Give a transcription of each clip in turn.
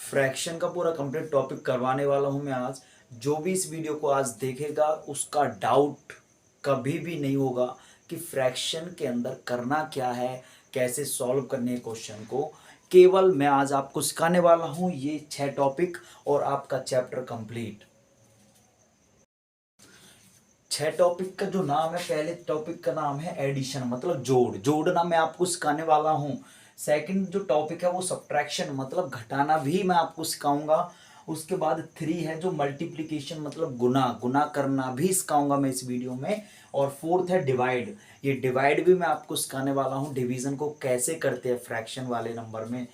Fraction का पूरा complete topic करवाने वाला हूं मैं आज। जो भी इस वीडियो को आज देखेगा उसका डाउट कभी भी नहीं होगा कि फ्रैक्शन के अंदर करना क्या है, कैसे सॉल्व करने हैं क्वेश्चन को। केवल मैं आज आपको सिखाने वाला हूं ये 6 टॉपिक और आपका चैप्टर कंप्लीट। 6 टॉपिक का जो नाम है, पहले टॉपिक का नाम है एडिशन, मतलब जोड़ना मैं आपको सिखाने वाला हूं। सेकंड जो टॉपिक है वो सब्ट्रैक्शन, मतलब घटाना भी मैं आपको सिखाऊंगा। उसके बाद 3 है जो मल्टीप्लिकेशन, मतलब गुना करना भी सिखाऊंगा मैं इस वीडियो में। और फोर्थ है डिवाइड, ये डिवाइड भी मैं आपको सिखाने वाला हूँ, डिवीजन को कैसे करते हैं फ्रैक्शन वाले नंबर में।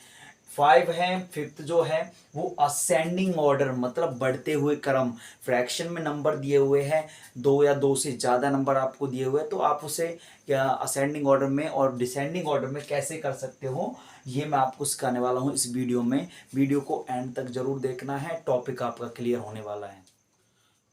5 है, फिफ्थ जो है वो असेंडिंग ऑर्डर, मतलब बढ़ते हुए क्रम। फ्रैक्शन में नंबर दिए हुए हैं, 2 या 2 से ज़्यादा नंबर आपको दिए हुए हैं, तो आप उसे असेंडिंग ऑर्डर में और डिसेंडिंग ऑर्डर में कैसे कर सकते हो, ये मैं आपको सिखाने वाला हूँ इस वीडियो में। वीडियो को एंड तक जरूर देखना है, टॉपिक आपका क्लियर होने वाला है।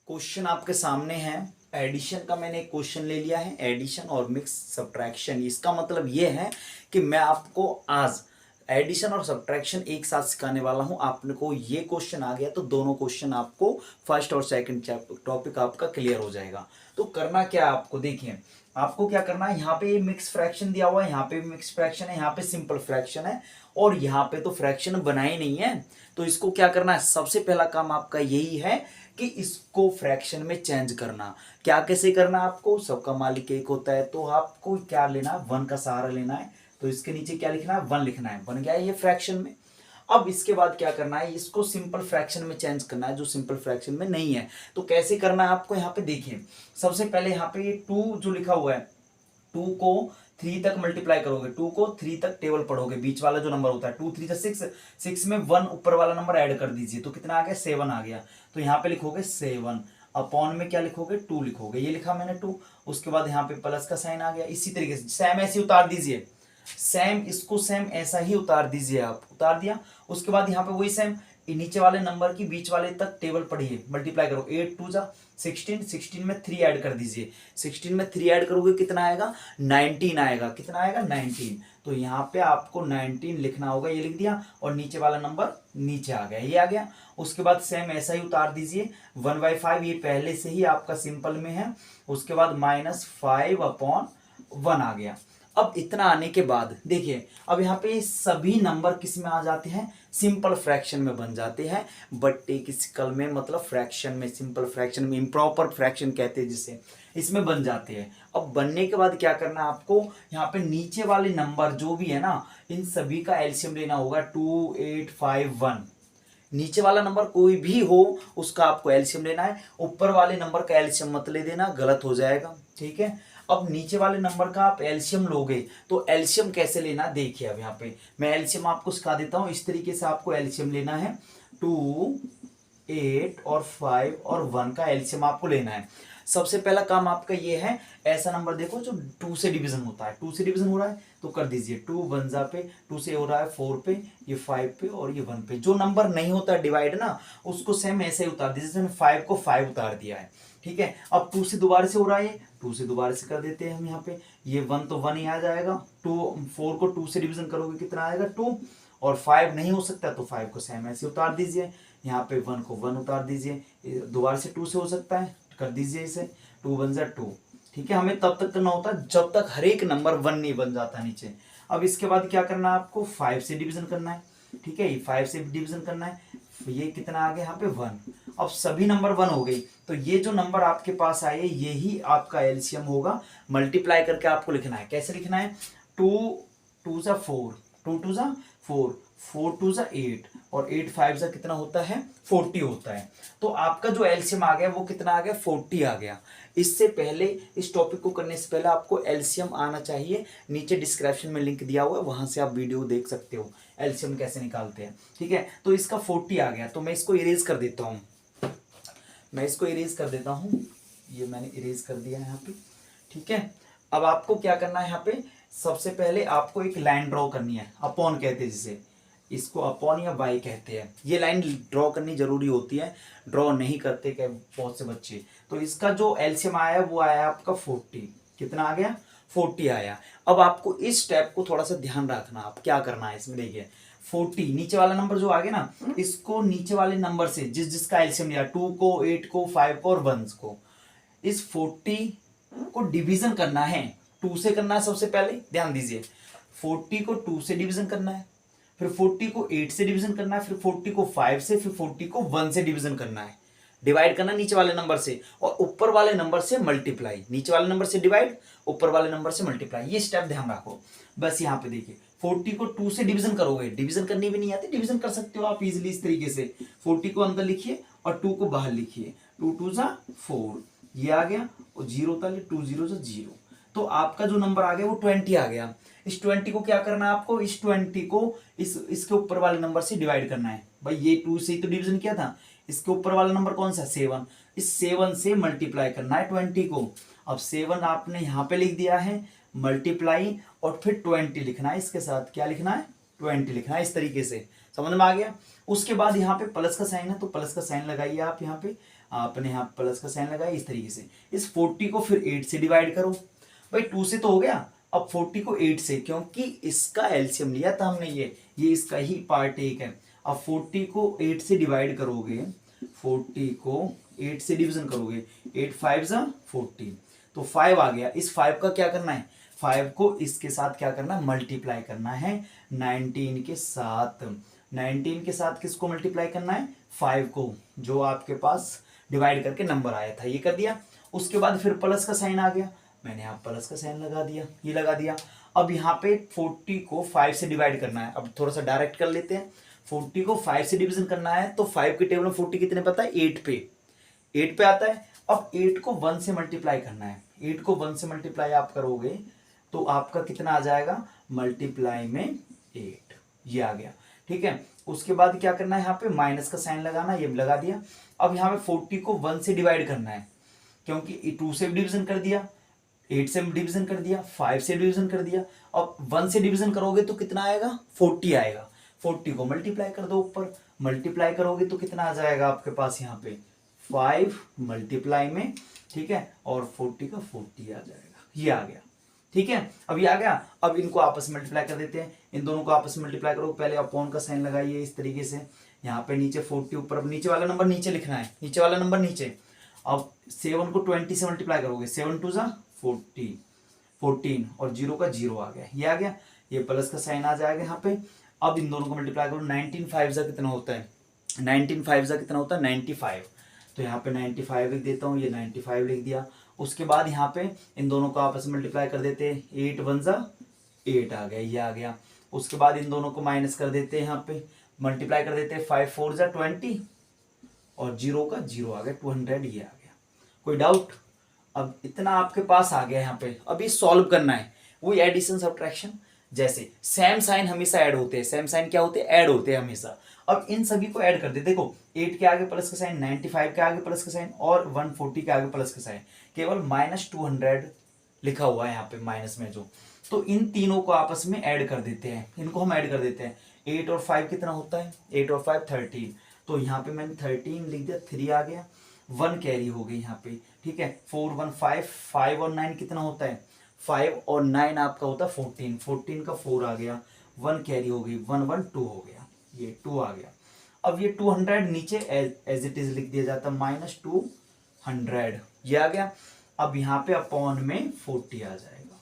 क्वेश्चन आपके सामने है। एडिशन का मैंने एक क्वेश्चन ले लिया है, एडिशन और मिक्स सब्ट्रैक्शन। इसका मतलब ये है कि मैं आपको आज एडिशन और सब्ट्रैक्शन एक साथ सिखाने वाला हूं। आपने को ये क्वेश्चन आ गया तो दोनों क्वेश्चन आपको फर्स्ट और सेकंड टॉपिक आपका क्लियर हो जाएगा। तो करना क्या है आपको, देखिए आपको क्या करना है। यहाँ पे मिक्स फ्रैक्शन दिया हुआ है, यहाँ पे भी मिक्स फ्रैक्शन है, यहाँ पे सिंपल फ्रैक्शन है और यहाँ पे तो फ्रैक्शन बना ही नहीं है। तो इसको क्या करना है, सबसे पहला काम आपका यही है कि इसको फ्रैक्शन में चेंज करना। क्या कैसे करना आपको, सबका मालिक एक होता है, तो आपको क्या लेना है, 1 का सहारा लेना है। तो इसके नीचे क्या लिखना है, 1 लिखना है, बन गया है ये फ्रैक्शन में। अब इसके बाद क्या करना है, इसको सिंपल फ्रैक्शन में चेंज करना है जो सिंपल फ्रैक्शन में नहीं है। तो कैसे करना है आपको, यहाँ पे देखिए सबसे पहले यहाँ पे ये 2 जो लिखा हुआ है, 2 को 3 तक मल्टीप्लाई करोगे, 2 को 3 तक टेबल पढ़ोगे, बीच वाला जो नंबर होता है 2 3 6, 6 में 1 ऊपर वाला नंबर ऐड कर दीजिए, तो कितना आ गया, 7 आ गया। तो यहाँ पे लिखोगे 7, अपॉन में क्या लिखोगे, 2 लिखोगे, ये लिखा मैंने 2। उसके बाद यहाँ पे प्लस का साइन आ गया। इसी तरीके से सेम ऐसे उतार दीजिए, सेम इसको सेम ऐसा ही उतार दीजिए, आप उतार दिया। उसके बाद यहाँ पे वही सेम नीचे वाले नंबर की बीच वाले तक टेबल पढ़िए, मल्टीप्लाई करो, 8 2 जा 16, 16 में 3 ऐड कर दीजिए, 16 में 3 ऐड करोगे कितना आएगा, 19 आएगा। कितना आएगा, 19। तो यहाँ पे आपको 19 लिखना होगा, ये लिख दिया और नीचे वाला नंबर नीचे आ गया, ये आ गया। उसके बाद सेम ऐसा ही उतार दीजिए, 1/5 ये पहले से ही आपका सिंपल में है। उसके बाद -5/1 आ गया। अब इतना आने के बाद देखिए, अब यहाँ पे सभी नंबर किस में आ जाते हैं, सिंपल फ्रैक्शन में बन जाते हैं। बट एक स्कल में, मतलब फ्रैक्शन में, सिंपल फ्रैक्शन में, इम्प्रॉपर फ्रैक्शन कहते हैं जिसे, इसमें बन जाते हैं। अब बनने के बाद क्या करना है आपको, यहाँ पे नीचे वाले नंबर जो भी है ना, इन सभी का एलसीएम लेना होगा। 2 8 5 1, नीचे वाला नंबर कोई भी हो उसका आपको एलसीएम लेना है। ऊपर वाले नंबर का एलसीएम मत ले देना, गलत हो जाएगा, ठीक है। अब नीचे वाले नंबर का आप एलसीएम लोगे तो एलसीएम कैसे लेना, देखिए अब यहाँ पे मैं एलसीएम आपको सिखा देता हूँ। इस तरीके से आपको एलसीएम लेना है, 2 8 और 5 और 1 का एलसीएम आपको लेना है। सबसे पहला काम आपका ये है, ऐसा नंबर देखो जो 2 से डिवीजन होता है, 2 से डिवीजन हो रहा है तो कर दीजिए, 2 1 पे, 2 से हो रहा है 4 पे, ये 5 पे और ये 1 पे। जो नंबर नहीं होता डिवाइड ना, उसको सेम ऐसे ही उतार दीजिए, 5 को 5 उतार दिया है, ठीक है। अब 2 से दोबारा से हो रहा है, 2 से दोबारा से कर देते हैं हम यहाँ पे, ये 1 तो 1 ही आ जाएगा। 4 को 2 से डिवीजन करोगे कितना आएगा, 2। और 5 नहीं हो सकता तो 5 को सेम ऐसे उतार दीजिए, यहाँ पे 1 को 1 उतार दीजिए, दोबारा से 2 से हो सकता है, कर दीजिए इसे, 2 1 2, ठीक है। हमें तब तक करना होता है जब तक हर एक नंबर 1 नहीं बन जाता नीचे। अब इसके बाद क्या करना है आपको, 5 से डिवीजन करना है, ठीक है, ये 5 से डिवीजन करना है। ये कितना आ गया यहाँ पे 1। अब सभी नंबर 1 हो गई, तो ये जो नंबर आपके पास आए यही आपका एलसीएम होगा। मल्टीप्लाई करके आपको लिखना है, कैसे लिखना है, 2 2 4, 2 2 4, 4 2 8 और 8 5 कितना होता है, 40 होता है। तो आपका जो एलसीएम आ गया वो कितना आ गया, 40 आ गया। इससे पहले, इस टॉपिक को करने से पहले आपको एलसीएम आना चाहिए। नीचे डिस्क्रिप्शन में लिंक दिया हुआ है, वहां से आप वीडियो देख सकते हो एलसीएम कैसे निकालते हैं, ठीक है। तो इसका 40 आ गया, तो मैं इसको इरेज कर देता हूं, ये मैंने इरेज कर दिया यहाँ पे, ठीक है। अब आपको क्या करना है, यहाँ पे सबसे पहले आपको एक लाइन ड्रॉ करनी है, अपॉन कहते हैं जिसे, इसको अपॉन या बाई कहते हैं। ये लाइन ड्रॉ करनी जरूरी होती है, ड्रॉ नहीं करते क्या बहुत से बच्चे। तो इसका जो एलसीएम आया वो आया आपका 40। कितना आ गया, 40 आया। अब आपको इस स्टेप को थोड़ा सा ध्यान रखना, आप क्या करना है इसमें, देखिए 40 नीचे वाला नंबर जो आ गया ना, इसको नीचे वाले नंबर से जिसका एलसीएम लिया 2 को 8 को 5 को और 1 को, इस 40 को डिवीजन करना है। 2 से करना है सबसे पहले, ध्यान दीजिए 40 को 2 से डिवीजन करना है, फिर 40 को 8 से डिवीजन करना है, फिर 40 को 5 से, फिर 40 को 1 से डिवीजन करना है। डिवाइड करना नीचे वाले नंबर से और ऊपर वाले नंबर से मल्टीप्लाई। नीचे वाले नंबर से डिवाइड, ऊपर वाले नंबर से मल्टीप्लाई। ये स्टेप ध्यान रखो। बस यहाँ पे देखिए 40 को 2 से डिवीजन करोगे, डिवीजन करनी भी नहीं आती, डिवीजन कर सकते हो आप इजीली इस तरीके से। 40 को अंदर लिखिए और 2 को बाहर लिखिए। 2 2 जा 4, ये आ गया, और 0 ताले 2 0 जा 0। तो आपका जो नंबर आ गया वो 20 आ गया। इस 20 को क्या करना है आपको, इस 20 को इसके ऊपर वाले नंबर से डिवाइड करना है। भाई ये 2 से ही तो डिवीजन किया था, इसके ऊपर वाला नंबर कौन सा, 7। इस 7 से मल्टीप्लाई करना है 20 को। अब 7 आपने यहाँ पे लिख दिया है, मल्टीप्लाई और फिर 20 लिखना है इसके साथ। क्या लिखना है, 20 लिखना है। इस तरीके से समझ में आ गया। उसके बाद यहाँ पे प्लस का साइन है तो प्लस का साइन लगाइए आप। यहाँ पे आपने यहाँ प्लस का साइन लगाया इस तरीके से। इस 40 को फिर 8 से डिवाइड करो। भाई 2 से तो हो गया, अब 40 को 8 से, क्योंकि इसका एलसीएम लिया था हमने, ये इसका ही पार्ट 1 है। अब 40 को 8 से डिवाइड करोगे, 40 को 8 से डिवीजन करोगे, 8 5 जा 14, तो 5 आ गया। इस 5 का क्या करना है, 5 को इसके साथ क्या करना है, मल्टीप्लाई करना है 19 के साथ। 19 के साथ किसको मल्टीप्लाई करना है, 5 को, जो आपके पास डिवाइड करके नंबर आया था, ये कर दिया। उसके बाद फिर प्लस का साइन आ गया, मैंने यहाँ प्लस का साइन लगा दिया, ये लगा दिया। अब यहाँ पे 40 को 5 से डिवाइड करना है। अब थोड़ा सा डायरेक्ट कर लेते हैं। 40 को 5 से डिवीजन करना है तो 5 के टेबल में 40 कितने पता है, 8 पे आता है। अब 8 को 1 से मल्टीप्लाई करना है। 8 को 1 से मल्टीप्लाई आप करोगे तो आपका कितना आ जाएगा, मल्टीप्लाई में 8, ये आ गया। ठीक है, उसके बाद क्या करना है, यहाँ पे माइनस का साइन लगाना, ये लगा दिया। अब यहाँ पे 40 को 1 से डिवाइड करना है, क्योंकि 2 से डिवीजन कर दिया, 8 से डिवीजन कर दिया, 5 से डिवीजन कर दिया। अब 1 से डिवीजन करोगे तो कितना आएगा, 40 आएगा। 40 को मल्टीप्लाई कर दो ऊपर, मल्टीप्लाई करोगे तो कितना आ जाएगा आपके पास यहाँ पे 5 मल्टीप्लाई में, ठीक है, और 40 का 40 आ जाएगा, ये आ गया। ठीक है, अब ये आ गया। अब इनको आपस में मल्टीप्लाई कर देते हैं, इन दोनों को आपस में मल्टीप्लाई करो। पहले अपॉन का साइन लगाइए इस तरीके से, यहाँ पे नीचे 40 ऊपर, अब नीचे वाला नंबर नीचे लिखना है, नीचे वाला नंबर नीचे। अब 7 को 20 से मल्टीप्लाई करोगे, 7 2 जा 40, 14 और 0 का 0 आ गया, ये आ गया। ये प्लस का साइन आ जाएगा यहाँ पे। अब इन दोनों को मल्टीप्लाई करो, 19 5 जा कितना होता है, 19 5 जा कितना होता है 95, तो यहाँ पे 95 लिख देता हूँ, ये 95 लिख दिया। उसके बाद यहाँ पे इन दोनों को आपस में मल्टीप्लाई कर देते हैं, 8 1 जा 8 आ गया, ये आ गया। उसके बाद इन दोनों को माइनस कर देते हैं, यहाँ पे मल्टीप्लाई कर देते हैं, 5 4 जा 20 और 0 का 0 आ गया, 200, ये आ गया। कोई डाउट? अब इतना आपके पास आ गया यहाँ पे। अब ये सॉल्व करना है, वही एडिशन सब्ट्रैक्शन। जैसे सेम साइन हमेशा ऐड होते हैं, सेम साइन क्या होते हैं, ऐड होते हैं हमेशा। अब इन सभी को ऐड कर दे, देखो 8 के आगे प्लस का साइन, 95 के आगे प्लस का साइन और 140 के आगे प्लस का साइन, केवल -200 लिखा हुआ है यहाँ पे माइनस में जो। तो इन तीनों को आपस में ऐड कर देते हैं, इनको हम ऐड कर देते हैं। 8 और 5 कितना होता है, 8 और 5 13, तो यहाँ पे मैंने 13 लिख दिया, 3 आ गया, 1 कैरी हो गई यहाँ पे। ठीक है, 4 1 5, 5 और 9 कितना होता है, 5 और 9 आपका होता है 14, 14 का 4 आ गया, 1 कैरी हो गई, 1 1 2 हो गया, ये 2 आ गया। अब ये 200 नीचे एज इट इज लिख दिया जाता है, -200, ये आ गया। अब यहाँ पे अपॉन में 40 आ जाएगा।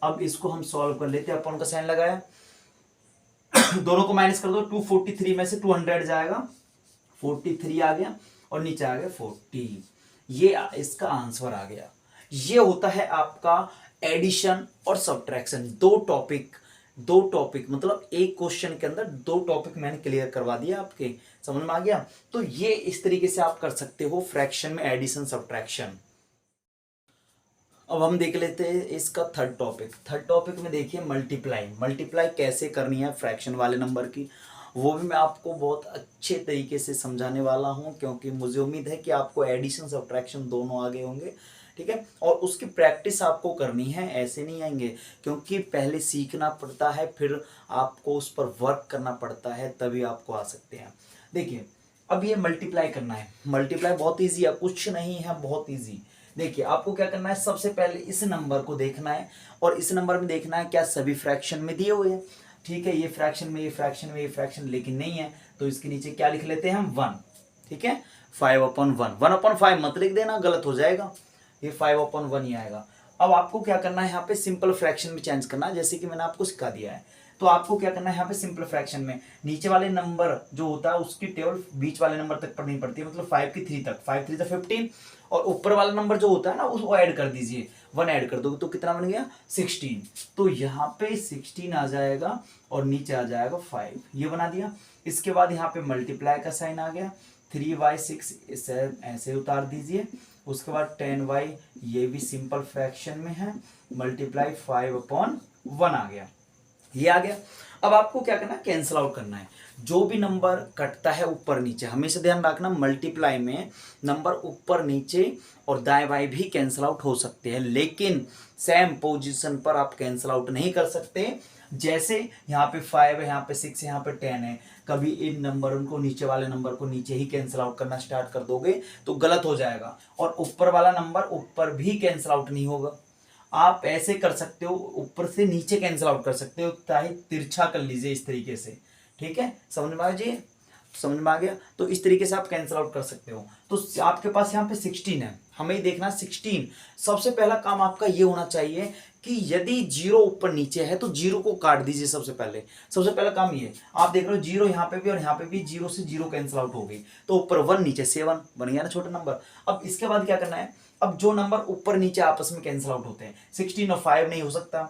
अब इसको हम सॉल्व कर लेते हैं, अपॉन का साइन लगाया, दोनों को माइनस कर दो, 243 में से 200 जाएगा, 43 आ गया और नीचे आ गया 40, ये इसका आंसर आ गया। ये होता है आपका एडिशन और सब्ट्रैक्शन। दो टॉपिक मतलब एक क्वेश्चन के अंदर 2 टॉपिक मैंने क्लियर करवा दिया, आपके समझ में आ गया। तो ये इस तरीके से आप कर सकते हो फ्रैक्शन में एडिशन सब्ट्रैक्शन। अब हम देख लेते हैं इसका थर्ड टॉपिक में देखिए मल्टीप्लाई कैसे करनी है फ्रैक्शन वाले नंबर की, वो भी मैं आपको बहुत अच्छे तरीके से समझाने वाला हूं, क्योंकि मुझे उम्मीद है कि आपको एडिशन सब्ट्रैक्शन दोनों आगे होंगे। ठीक है, और उसकी प्रैक्टिस आपको करनी है, ऐसे नहीं आएंगे, क्योंकि पहले सीखना पड़ता है, फिर आपको उस पर वर्क करना पड़ता है, तभी आपको आ सकते हैं। देखिए अब ये मल्टीप्लाई करना है, मल्टीप्लाई बहुत ईजी है, कुछ नहीं है, बहुत ईजी। देखिए आपको क्या करना है, सबसे पहले इस नंबर को देखना है और इस नंबर में देखना है क्या सभी फ्रैक्शन में दिए हुए हैं। ठीक है, ये फ्रैक्शन में ये फ्रैक्शन में ये फ्रैक्शन लेकिन नहीं है, तो इसके नीचे क्या लिख लेते हैं हम 1, ठीक है, 5/1, 1/5 मत लिख देना, गलत हो जाएगा, ये 5/1 ही आएगा। अब आपको क्या करना है यहाँ पे सिंपल फ्रैक्शन में चेंज करना है, जैसे कि मैंने आपको सिखा दिया है। तो आपको क्या करना है यहाँ पे सिंपल फ्रैक्शन में नीचे वाले नंबर जो होता है उसकी टेबल बीच वाले नंबर तक पढ़नी पड़ती है, मतलब 5 की 3 तक, 5 3 15, और ऊपर वाला नंबर जो होता है ना उसको ऐड कर दीजिए, 1 ऐड कर दोगे तो कितना बन गया 16। तो यहाँ पे 16 आ जाएगा और नीचे आ जाएगा 5, ये बना दिया। इसके बाद यहाँ पे मल्टीप्लाई का साइन आ गया, 3/6 इसे ऐसे उतार दीजिए। उसके बाद 10y, ये भी सिंपल फ्रैक्शन में है, मल्टीप्लाई 5/1 आ गया, ये आ गया। अब आपको क्या करना है, कैंसिल आउट करना है। जो भी नंबर कटता है ऊपर नीचे, हमेशा ध्यान रखना मल्टीप्लाई में नंबर ऊपर नीचे और दाएं बाएं भी कैंसिल आउट हो सकते हैं, लेकिन सेम पोजीशन पर आप कैंसिल आउट नहीं कर सकते। जैसे यहाँ पे 5 है, यहाँ पे 6 है, यहाँ पे 10 है, कभी इन नंबर उनको नीचे वाले नंबर को नीचे ही कैंसिल आउट करना स्टार्ट कर दोगे तो गलत हो जाएगा, और ऊपर वाला नंबर ऊपर भी कैंसिल आउट नहीं होगा। आप ऐसे कर सकते हो, ऊपर से नीचे कैंसिल आउट कर सकते हो, चाहे तिरछा कर लीजिए इस तरीके से, ठीक है, समझ में आ जाइए, समझ में आ गया। तो इस तरीके से आप कैंसिल आउट कर सकते हो। तो आपके पास यहाँ पे 16 है, हमें ही देखना 16। सबसे पहला काम आपका ये होना चाहिए कि यदि जीरो ऊपर नीचे है तो जीरो को काट दीजिए। सबसे पहला काम ये, आप देख रहे हो जीरो यहाँ पे भी और यहाँ पे भी जीरो से जीरो कैंसिल आउट हो गई, तो ऊपर 1 नीचे 7 बन गया ना छोटा नंबर। अब इसके बाद क्या करना है, अब जो नंबर ऊपर नीचे आपस में कैंसिल आउट होते हैं, 16 और 5 नहीं हो सकता,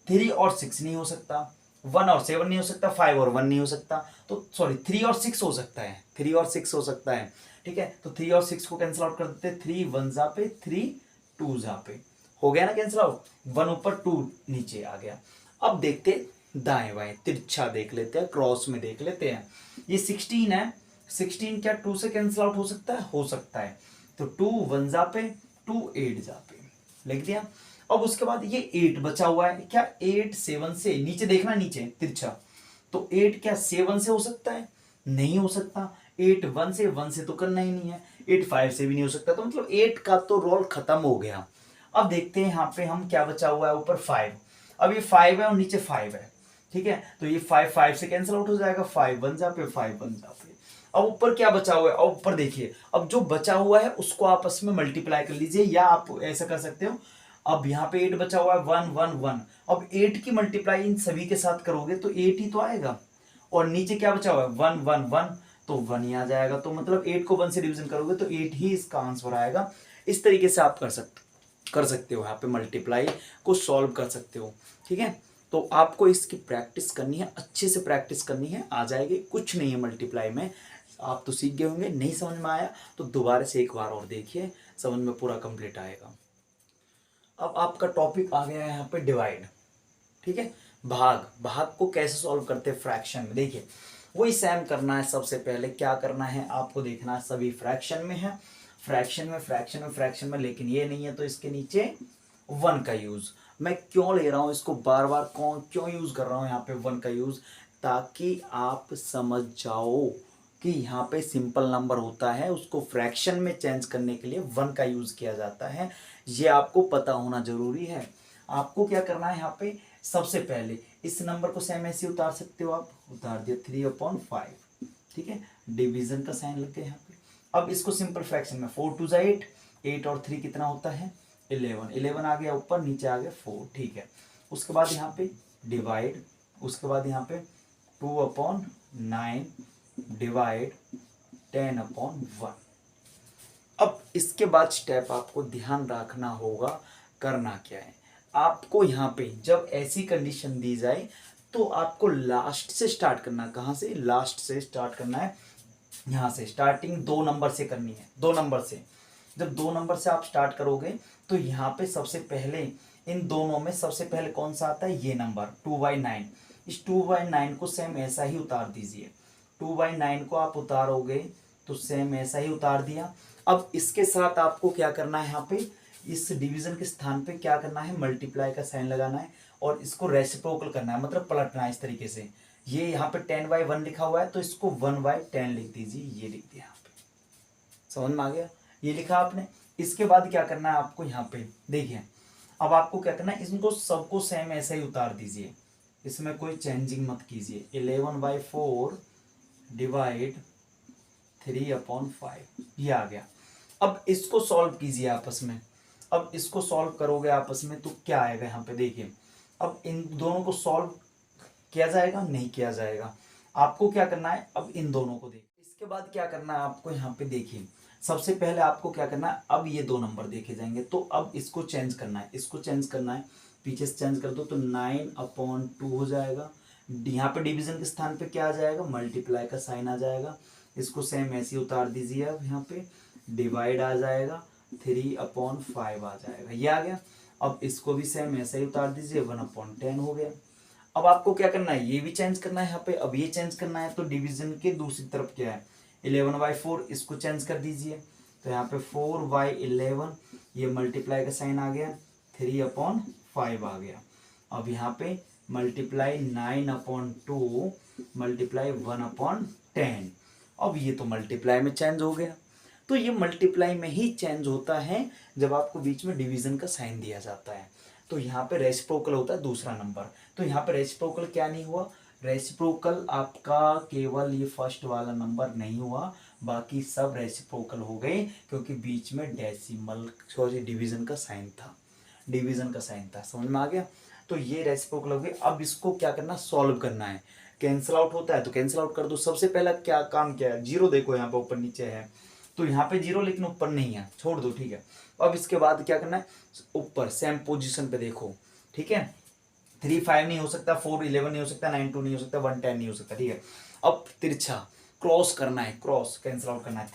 3 और 6 नहीं हो सकता, 1 और 7 नहीं हो सकता, 5 और 1 नहीं हो सकता, तो सॉरी 3 और 6 हो सकता है, 3 और 6 हो सकता है, ठीक है। तो 3 और 6 को कैंसिल आउट कर देते हैं, 3 1 जा पे, 3 2 जा पे, हो गया ना कैंसिल आउट, 1 ऊपर 2 नीचे आ गया। अब देखते दाएं बाएं, तिरछा देख लेते हैं, क्रॉस में देख लेते हैं। ये 16 है, 16 क्या 2 से कैंसिल आउट हो सकता है, हो सकता है, तो 2 1 जा पे, 2 8 जा पे, लिख दिया। अब उसके बाद ये 8 बचा हुआ है, क्या 8 7 से, नीचे देखना नीचे तिरछा, तो 8 क्या 7 से हो सकता है, नहीं हो सकता। 8 1 से तो करना ही नहीं है, 8 5 से भी नहीं हो सकता, तो मतलब 8 का तो रोल खत्म हो गया। अब देखते हैं यहाँ पे हम क्या बचा हुआ है, ऊपर 5, अब ये 5 है और नीचे 5 है, ठीक है, तो ये 5 5 से कैंसिल आउट हो जाएगा, 5 1 जा पे, 5 1 जा पे। अब ऊपर क्या बचा हुआ है, अब ऊपर देखिए, अब जो बचा हुआ है उसको आपस में मल्टीप्लाई कर लीजिए, या आप ऐसा कर सकते हो, अब यहाँ पे 8 बचा हुआ है, 1 1 1, अब 8 की मल्टीप्लाई इन सभी के साथ करोगे तो 8 ही तो आएगा, और नीचे क्या बचा हुआ है 1 1 1, तो 1 ही आ जाएगा। तो मतलब 8 को 1 से डिवीजन करोगे तो 8 ही इसका आंसर आएगा। इस तरीके से आप कर सकते हो, यहाँ पे मल्टीप्लाई को सॉल्व कर सकते हो, ठीक है। तो आपको इसकी प्रैक्टिस करनी है, अच्छे से प्रैक्टिस करनी है, आ जाएगी, कुछ नहीं है मल्टीप्लाई में, आप तो सीख गए होंगे। नहीं समझ में आया तो दोबारा से एक बार और देखिए, समझ में पूरा कंप्लीट आएगा। अब आपका टॉपिक आ गया है यहाँ पे डिवाइड, ठीक है, भाग को कैसे सॉल्व करते हैं फ्रैक्शन में, देखिए वही सेम करना है। सबसे पहले क्या करना है आपको देखना है, सभी फ्रैक्शन में है, फ्रैक्शन में, लेकिन ये नहीं है तो इसके नीचे 1 का यूज। मैं क्यों ले रहा हूं इसको बार बार, क्यों यूज कर रहा हूं यहाँ पे 1 का यूज, ताकि आप समझ जाओ कि यहाँ पे सिंपल नंबर होता है, उसको फ्रैक्शन में चेंज करने के लिए 1 का यूज किया जाता है, ये आपको पता होना जरूरी है। आपको क्या करना है यहाँ पे, सबसे पहले इस नंबर को सेम ऐसे उतार सकते हो, आप उतार दिया 3/5, ठीक है, डिवीजन का साइन लग गया यहाँ पे। अब इसको सिंपल फ्रैक्शन में 4 2 8, 8 और 3 कितना होता है 11 आ गया ऊपर, नीचे आ गया 4, ठीक है। उसके बाद यहाँ पे डिवाइड, उसके बाद यहाँ पे 2/9 डिवाइड 10/1। अब इसके बाद स्टेप आपको ध्यान रखना होगा, करना क्या है आपको, यहाँ पे जब ऐसी कंडीशन दी जाए तो आपको लास्ट से स्टार्ट करना, कहाँ से, लास्ट से स्टार्ट करना है, यहाँ से स्टार्टिंग 2 नंबर से करनी है, 2 नंबर से। जब 2 नंबर से आप स्टार्ट करोगे तो यहाँ पे सबसे पहले इन दोनों में सबसे पहले कौन सा आता है, ये नंबर 2/9, इस 2/9 को सेम ऐसा ही उतार दीजिए, 2/9 को आप उतारोगे तो सेम ऐसा ही उतार दिया। अब इसके साथ आपको क्या करना है, यहाँ पे इस डिवीजन के स्थान पे क्या करना है, मल्टीप्लाई का साइन लगाना है और इसको रेसिप्रोकल करना है, मतलब पलटना है इस तरीके से। ये यहाँ पे 10/1 लिखा हुआ है तो इसको 1/10 लिख दीजिए, ये लिख दिया यहाँ पे, समझ में आ गया, ये लिखा आपने। इसके बाद क्या करना है आपको, यहाँ पे देखिए अब आपको क्या करना है, इनको सबको सेम ऐसे ही उतार दीजिए, इसमें कोई चेंजिंग मत कीजिए। 11/4 डिवाइड 3/5 ये आ गया। अब इसको सॉल्व कीजिए आपस में। अब इसको सॉल्व करोगे आपस में तो क्या आएगा यहाँ पे देखिए। अब इन दोनों को सॉल्व किया जाएगा, नहीं किया जाएगा। आपको क्या करना है, अब इन दोनों को देखिए। इसके बाद क्या करना है आपको, यहाँ पे देखिए सबसे पहले आपको क्या करना है, अब ये दो नंबर देखे जाएंगे तो अब इसको चेंज करना है, इसको चेंज करना है। पीछे से चेंज कर दो तो 9/2 हो जाएगा। यहाँ पे डिवीजन के स्थान पे क्या आ जाएगा, मल्टीप्लाई का साइन आ जाएगा। इसको सेम ऐसे ही उतार दीजिए। अब यहाँ पे डिवाइड आ जाएगा, 3/5 आ जाएगा, ये आ गया। अब इसको भी सेम ऐसे ही उतार दीजिए, 1/10 हो गया। अब आपको क्या करना है, ये भी चेंज करना है यहाँ पे। अब ये चेंज करना है तो डिवीजन के दूसरी तरफ क्या है, 11/4, इसको चेंज कर दीजिए। तो यहाँ पे 4/11, ये मल्टीप्लाई का साइन आ गया, 3/5 आ गया। अब यहाँ पे मल्टीप्लाई 9/2 मल्टीप्लाई 1/10। अब ये तो मल्टीप्लाई में चेंज हो गया। तो ये मल्टीप्लाई में ही चेंज होता है जब आपको बीच में डिवीजन का साइन दिया जाता है। तो यहाँ पे रेसिप्रोकल होता है दूसरा नंबर। तो यहाँ पे रेसिप्रोकल क्या नहीं हुआ, रेसिप्रोकल आपका केवल ये फर्स्ट वाला नंबर नहीं हुआ, बाकी सब रेसिप्रोकल हो गए क्योंकि बीच में डेसिमल सॉरी डिवीजन का साइन था, डिवीजन का साइन था। समझ में आ गया। तो ये रेसिप्रोकल हो गए। अब इसको क्या करना, सॉल्व करना है। कैंसिल आउट होता है तो कैंसिल आउट कर दो। सबसे पहला क्या काम क्या है, जीरो देखो यहाँ पे ऊपर नीचे है तो यहाँ पे जीरो लेकिन ऊपर नहीं है, छोड़ दो, ठीक है। अब इसके बाद क्या करना है, ऊपर सेम पोजीशन पे देखो, ठीक है। 3/5 नहीं हो सकता, 4/11 नहीं हो सकता, 9/2 नहीं हो सकता, 1/10 नहीं हो सकता, ठीक है। अब तिरछा क्रॉस करना है, क्रॉस कैंसिल आउट करना है।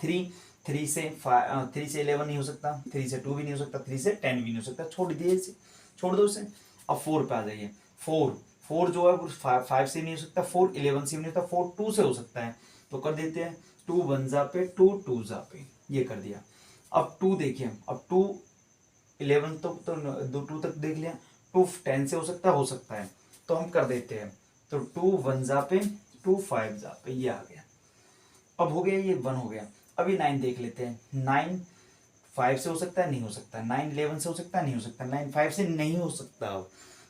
3 से 11 नहीं हो सकता, 3 से 2 भी नहीं हो सकता, 3 से 10 भी नहीं हो सकता, छोड़ दिए इसे, छोड़ दो इसे। अब 4 पे आ जाइए। 4 जो है वो 5 से नहीं हो सकता, 4/11 से भी नहीं होता, 4/2 से हो सकता है तो कर देते हैं। 2 1 जा पे 2 2 जा पे, ये कर दिया। अब 2 देखिए, अब 2/11 तो 2 तक देख लिया। 2 10 से हो सकता है तो हम कर देते हैं। तो 2 1 जा पे 2 5 जा पे, ये आ गया। अब हो गया, ये 1 हो गया। अभी 9 देख लेते हैं। 9 5 से हो सकता है, नहीं हो सकता। 9 11 से हो सकता है, नहीं हो सकता। 9 5 से नहीं हो सकता।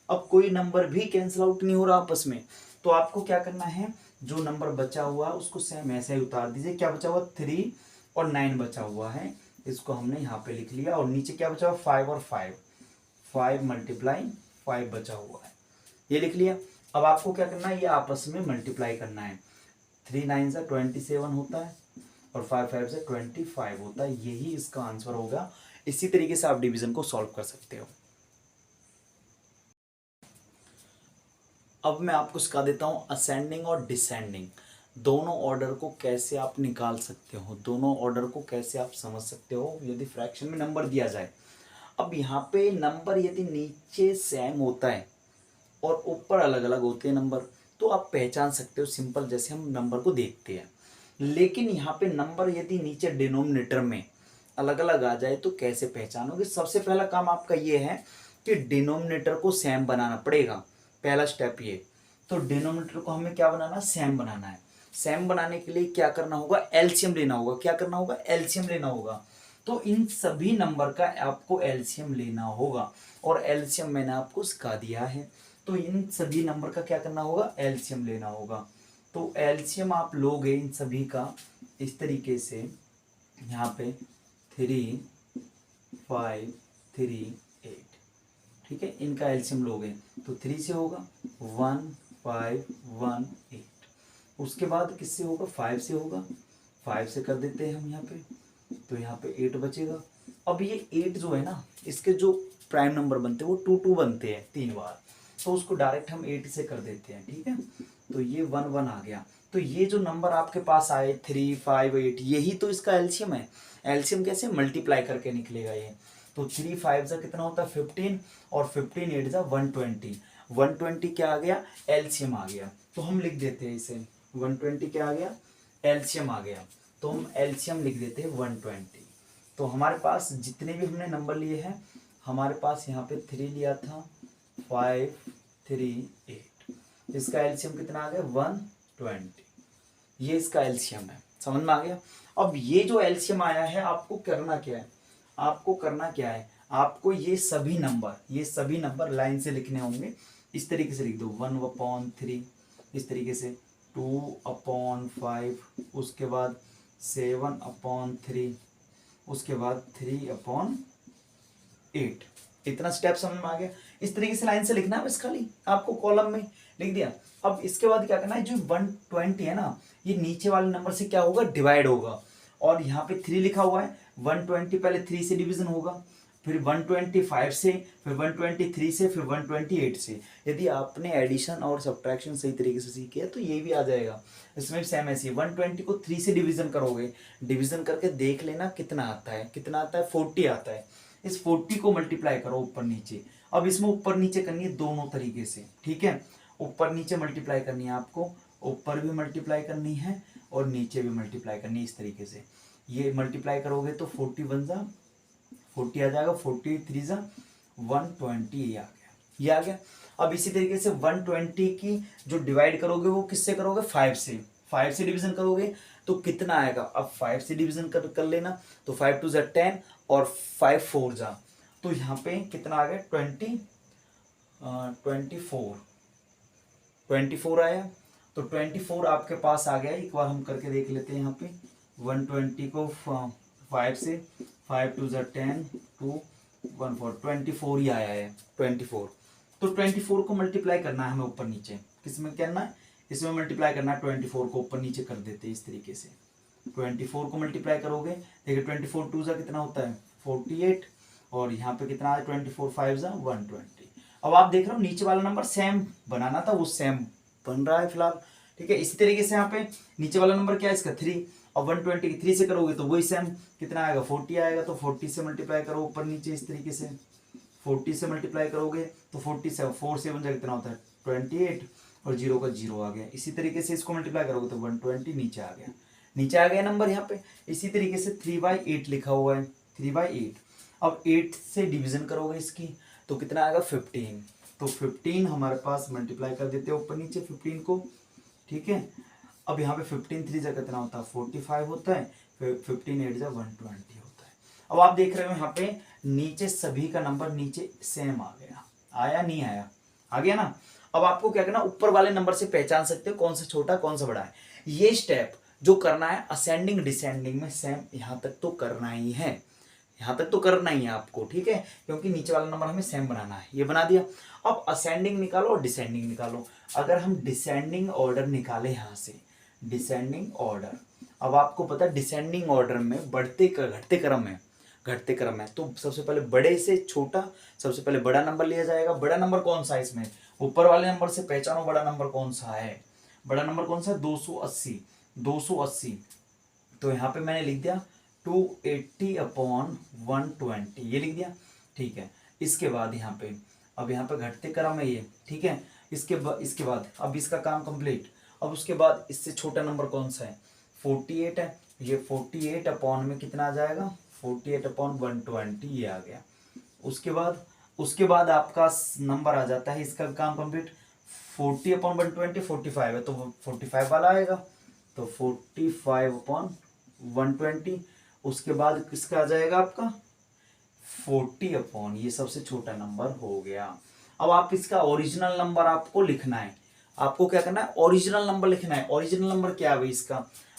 अब कोई नंबर भी कैंसिल आउट नहीं हो रहा आपस में। तो आपको क्या करना है, जो नंबर बचा हुआ है उसको सेम ऐसे ही उतार दीजिए। क्या बचा हुआ, 3 और 9 बचा हुआ है, इसको हमने यहाँ पे लिख लिया। और नीचे क्या बचा हुआ, 5 और 5 मल्टीप्लाई 5 बचा हुआ है, ये लिख लिया। अब आपको क्या करना है, ये आपस में मल्टीप्लाई करना है। 3 9 से 27 होता है और 5 5 से 25 होता है, यही इसका आंसर होगा। इसी तरीके से आप डिवीजन को सॉल्व कर सकते हो। अब मैं आपको सिखा देता हूं असेंडिंग और डिसेंडिंग दोनों ऑर्डर को कैसे आप निकाल सकते हो, दोनों ऑर्डर को कैसे आप समझ सकते हो यदि फ्रैक्शन में नंबर दिया जाए। अब यहाँ पे नंबर यदि नीचे सेम होता है और ऊपर अलग अलग होते हैं नंबर तो आप पहचान सकते हो, सिंपल जैसे हम नंबर को देखते हैं। लेकिन यहाँ पे नंबर यदि नीचे डिनोमिनेटर में अलग अलग आ जाए तो कैसे पहचानोगे। सबसे पहला काम आपका ये है कि डिनोमिनेटर को सेम बनाना पड़ेगा, पहला स्टेप ये। तो डिनोमिनेटर को हमें क्या बनाना है, सेम बनाना है। सेम बनाने के लिए क्या करना होगा, एलसीएम लेना होगा। क्या करना होगा, एलसीएम लेना होगा। तो इन सभी नंबर का आपको एलसीएम लेना होगा और एलसीएम मैंने आपको सिखा दिया है। तो इन सभी नंबर का क्या करना होगा, एलसीएम लेना होगा। तो एलसीएम आप लोगे इन सभी का इस तरीके से, यहाँ पे 3 5 3 8, ठीक है। इनका एलसीएम लोगे तो 3 से होगा 1 5 1 8, उसके बाद किससे होगा, 5 से होगा। 5 से कर देते हैं हम यहाँ पे, तो यहाँ पे 8 बचेगा। अब ये 8 जो है ना, इसके जो प्राइम नंबर बनते हैं वो 2 2 बनते हैं 3 बार, तो उसको डायरेक्ट हम 8 से कर देते हैं, ठीक है। तो ये 1 1 आ गया। तो ये जो नंबर आपके पास आए 3 5 8, यही तो इसका एलसीएम है। एलसीएम कैसे, मल्टीप्लाई करके निकलेगा ये। तो 3 5 जा कितना होता है 15 और 15 8 जा 120। 120 क्या आ गया, एलसीएम आ गया। तो हम लिख देते हैं इसे 120 क्या आ गया, एलसीएम आ गया। तो हम एलसीएम लिख देते हैं 120। तो हमारे पास जितने भी हमने नंबर लिए हैं, हमारे पास यहाँ पे 3 लिया था, 5 3 8, इसका एलसीएम कितना आ गया 120। ये इसका एलसीएम है, समझ में आ गया। अब ये जो एलसीएम आया है आपको करना क्या है, आपको करना क्या है, आपको ये सभी नंबर लाइन से लिखने होंगे। इस तरीके से लिख दो 1/3, इस तरीके से 2/5, उसके बाद 7/3, उसके बाद 3/8। इतना स्टेप समझ में आ गया। इस तरीके से लाइन से लिखना है बस, खाली आपको कॉलम में लिख दिया। अब इसके बाद क्या करना है, जो 120 है ना, ये नीचे वाले नंबर से क्या होगा, डिवाइड होगा। और यहाँ पे 3 लिखा हुआ है, 120 पहले 3 से डिवीजन होगा, फिर 125 से, फिर 123 से, फिर 128 से। यदि आपने एडिशन और सब्ट्रैक्शन सही तरीके से सीखी है तो ये भी आ जाएगा। इसमें भी सेम ऐसी 120 को 3 से डिवीजन करोगे, डिवीजन करके देख लेना कितना आता है, कितना आता है, 40 आता है। इस 40 को मल्टीप्लाई करो ऊपर नीचे। अब इसमें ऊपर नीचे करनी है दोनों तरीके से, ठीक है। ऊपर नीचे मल्टीप्लाई करनी है आपको, ऊपर भी मल्टीप्लाई करनी है और नीचे भी मल्टीप्लाई करनी है। इस तरीके से ये मल्टीप्लाई करोगे तो 41 जा 40 आ जाएगा, 43 जा 120, ये आ गया, ये आ गया। अब इसी तरीके से 120 की जो डिवाइड करोगे वो किससे करोगे, 5 से। 5 से डिवीजन करोगे तो कितना आएगा, अब 5 से डिवीजन कर लेना, तो 5 2 जा 10 और 5 4 जा, तो यहाँ पे कितना आ गया, 24 आया। तो 24 आपके पास आ गया। एक बार हम करके देख लेते हैं यहाँ पे, 120 को 5 से, 5 2 जा 10, 2 1 4, 24 ही आया है, 24। तो 24 को मल्टीप्लाई करना है हमें ऊपर नीचे, किसमें करना है, इसमें मल्टीप्लाई करना है। 24 को ऊपर नीचे कर देते हैं इस तरीके से, 24 को मल्टीप्लाई करोगे, देखिए 24 2 जा कितना होता है, 48, और यहाँ पे कितना है, 24 5 जा 120। अब आप देख रहे हो नीचे वाला नंबर सेम बनाना था, वो सेम बन रहा है फिलहाल, ठीक है। इसी तरीके से यहाँ पे नीचे वाला नंबर क्या है इसका, 3, और 120 3 से करोगे तो वही सेम कितना आएगा, 40 आएगा। तो 40 से मल्टीप्लाई करो ऊपर नीचे इस तरीके से, 40 से मल्टीप्लाई करोगे तो 47 4 से 1 कितना होता है, 28, और 0 का 0 आ गया। इसी तरीके से इसको मल्टीप्लाई करोगे तो 120 नीचे आ गया, नीचे आ गया नंबर यहाँ पे। इसी तरीके से 3/8 लिखा हुआ है, 3/8। अब 8 से डिवीजन करोगे इसकी तो कितना आएगा, 15। तो 15 हमारे पास मल्टीप्लाई कर देते हैं ऊपर नीचे 15 को, ठीक है। अब यहाँ पे 15 3 जा कितना होता है, 45 होता है, फिर 15 8 जा 120 होता है। अब आप देख रहे हो यहाँ पे नीचे सभी का नंबर नीचे सेम आ गया, आया नहीं आया, आ गया ना। अब आपको क्या करना, ऊपर वाले नंबर से पहचान सकते हो कौन सा छोटा कौन सा बड़ा है। ये स्टेप जो करना है असेंडिंग डिसेंडिंग में सेम यहाँ तक तो करना ही है, यहाँ तक तो करना ही है आपको, ठीक है, क्योंकि नीचे वाला नंबर हमें सेम बनाना है। ये बना दिया। अब असेंडिंग निकालो और डिसेंडिंग निकालो। अगर हम डिसेंडिंग ऑर्डर निकाले यहाँ से, डिसेंडिंग ऑर्डर, अब आपको पता है डिसेंडिंग ऑर्डर में बढ़ते घटते क्रम में, घटते क्रम में, तो सबसे पहले बड़े से छोटा, सबसे पहले बड़ा नंबर लिया जाएगा। बड़ा नंबर कौन सा है इसमें, ऊपर वाले नंबर से पहचानो बड़ा नंबर कौन सा है। बड़ा नंबर कौन सा है, 280, 280। तो यहाँ पे मैंने लिख दिया 280/120, ये लिख दिया, ठीक है। इसके बाद यहाँ पे, अब यहाँ पे घटते क्रम है ये, ठीक है। इसके बाद अब इसका काम कंप्लीट। अब उसके बाद इससे छोटा नंबर कौन सा है, 48 है। ये 48 अपॉन में कितना आ जाएगा, 48/120, ये आ गया। उसके बाद आपका नंबर आ जाता है, इसका काम कंप्लीट। 40/120 45 है, तो 45 वाला आएगा, तो 45/120। उसके बाद किसका आ जाएगा आपका 40 ये सबसे छोटा नंबर हो गया। अब आप इसका ओरिजिनल नंबर आपको लिखना है, आपको क्या करना है, ओरिजिनल नंबर लिखना है। ओरिजिनल नंबर क्या है इसका,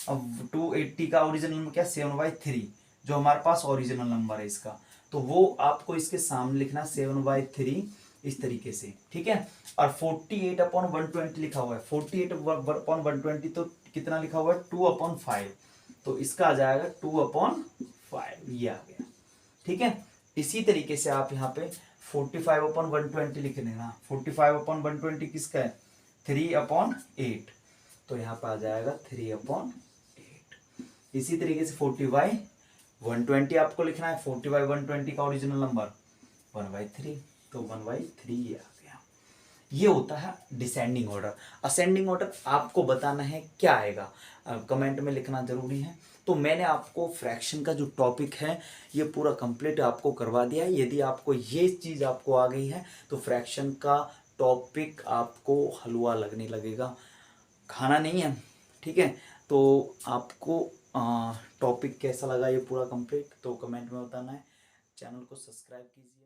अब 280 का ओरिजिनल नंबर क्या, 7/3, जो हमारे पास ओरिजिनल नंबर है इसका, तो वो आपको इसके सामने लिखना 7/3 इस तरीके से, ठीक है। और 48/120 लिखा हुआ है, 48/120 तो कितना लिखा हुआ है, 2/5, तो इसका आ जाएगा 2/5, ये आ गया, ठीक है। इसी तरीके से आप यहाँ पे 45/120 लिख देना। 45/120 किसका है, 3/8, तो यहाँ पे आ जाएगा 3/8। इसी तरीके से 40/120 आपको लिखना है। 40/120 का ओरिजिनल नंबर 1/3, तो 1/3 ये आ गया। ये होता है डिसेंडिंग ऑर्डर। असेंडिंग ऑर्डर आपको बताना है क्या आएगा, कमेंट में लिखना जरूरी है। तो मैंने आपको फ्रैक्शन का जो टॉपिक है ये पूरा कंप्लीट आपको करवा दिया है। यदि आपको ये चीज़ आपको आ गई है तो फ्रैक्शन का टॉपिक आपको हलवा लगने लगेगा, खाना नहीं है, ठीक है। तो आपको टॉपिक कैसा लगा ये पूरा कंप्लीट, तो कमेंट में बताना है। चैनल को सब्सक्राइब कीजिए।